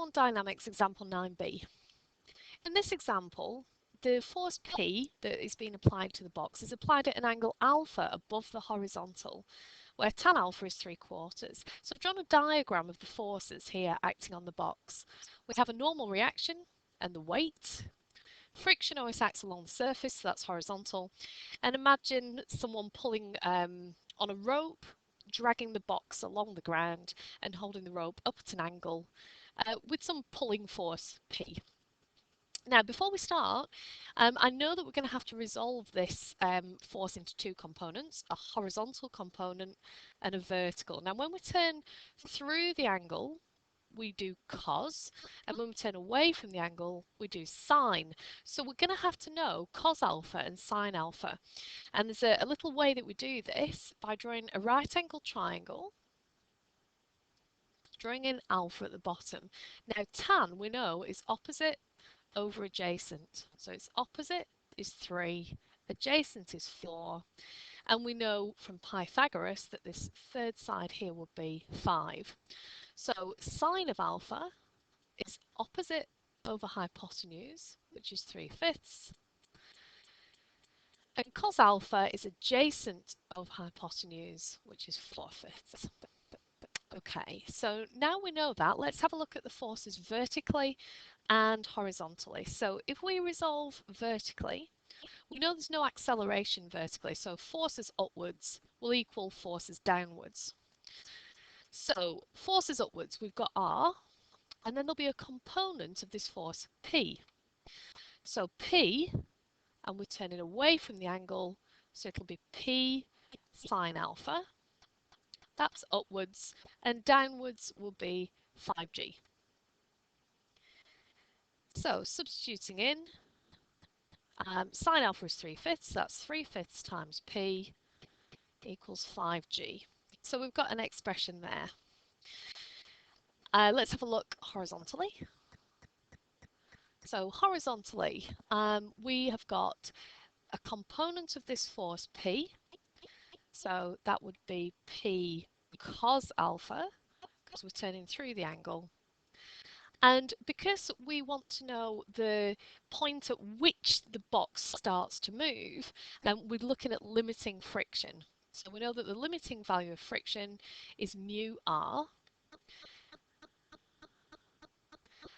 on Dynamics example 9b. In this example, the force P that is being applied to the box is applied at an angle alpha above the horizontal, where tan alpha is 3/4. So I've drawn a diagram of the forces here acting on the box. We have a normal reaction and the weight. Friction always acts along the surface, so that's horizontal. And imagine someone pulling on a rope, dragging the box along the ground and holding the rope up at an angle with some pulling force P. Now, before we start, I know that we're going to have to resolve this force into two components, a horizontal component and a vertical. Now, when we turn through the angle, we do cos, and when we turn away from the angle, we do sine. So we're going to have to know cos alpha and sine alpha. And there's a little way that we do this by drawing a right angle triangle, drawing in alpha at the bottom. Now, tan, we know, is opposite over adjacent. So its opposite is 3, adjacent is 4, and we know from Pythagoras that this third side here would be 5. So sine of alpha is opposite over hypotenuse, which is 3/5, and cos alpha is adjacent over hypotenuse, which is 4/5. Okay, so now we know that, let's have a look at the forces vertically and horizontally. So if we resolve vertically, we know there's no acceleration vertically, so forces upwards will equal forces downwards. So forces upwards, we've got R, and then there'll be a component of this force P. So P, and we're turning away from the angle, so it'll be P sine alpha. That's upwards, and downwards will be 5G. So substituting in, sine alpha is 3/5, that's 3/5 times P equals 5G. So we've got an expression there. Let's have a look horizontally. So horizontally, we have got a component of this force P. So that would be P cos alpha, because we're turning through the angle. And because we want to know the point at which the box starts to move, we're looking at limiting friction. So we know that the limiting value of friction is mu r.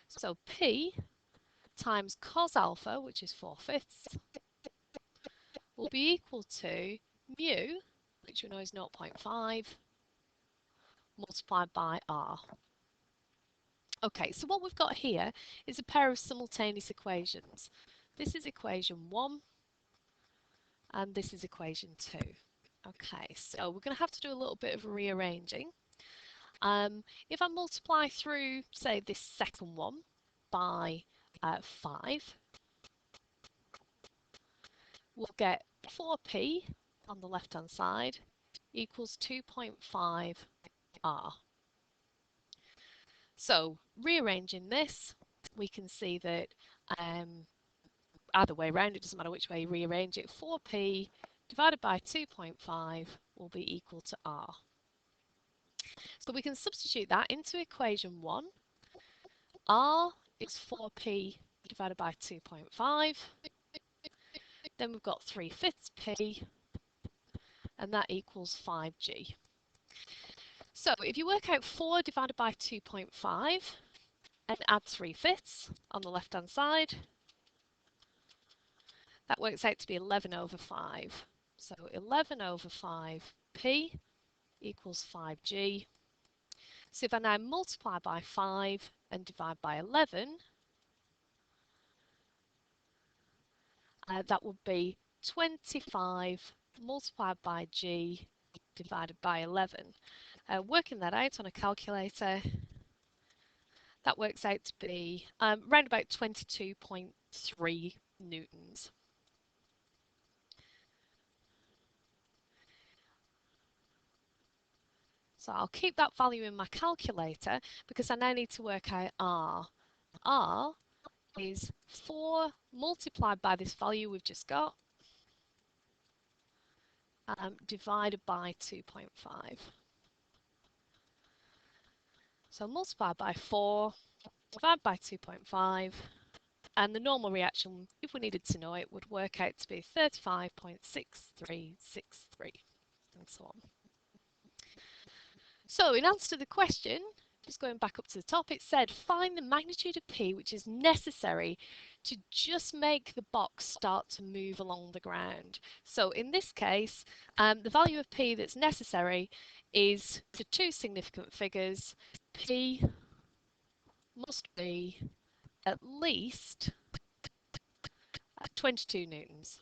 So P times cos alpha, which is 4/5, will be equal to mu, which we know is 0.5, multiplied by r. Okay, so what we've got here is a pair of simultaneous equations. This is equation 1, and this is equation 2. Okay, so we're going to have to do a little bit of rearranging. If I multiply through, say, this second one by 5, we'll get 4p on the left-hand side equals 2.5 r. So rearranging this, we can see that either way around, it doesn't matter which way you rearrange it, 4p divided by 2.5 will be equal to r. So we can substitute that into equation 1. R is 4p divided by 2.5. Then we've got 3/5 p, and that equals 5g. So if you work out 4 divided by 2.5 and add 3/5 on the left-hand side, that works out to be 11 over 5. So 11 over 5p equals 5g. So if I now multiply by 5 and divide by 11, that would be 25 multiplied by g divided by 11. Working that out on a calculator, that works out to be around about 22.3 newtons. So I'll keep that value in my calculator because I now need to work out R. R is 4 multiplied by this value we've just got, divided by 2.5. So multiplied by 4, divide by 2.5, and the normal reaction, if we needed to know it, would work out to be 35.6363, and so on. So in answer to the question, just going back up to the top, it said find the magnitude of P which is necessary to just make the box start to move along the ground. So in this case, the value of P that's necessary is the two significant figures. P must be at least 22 newtons.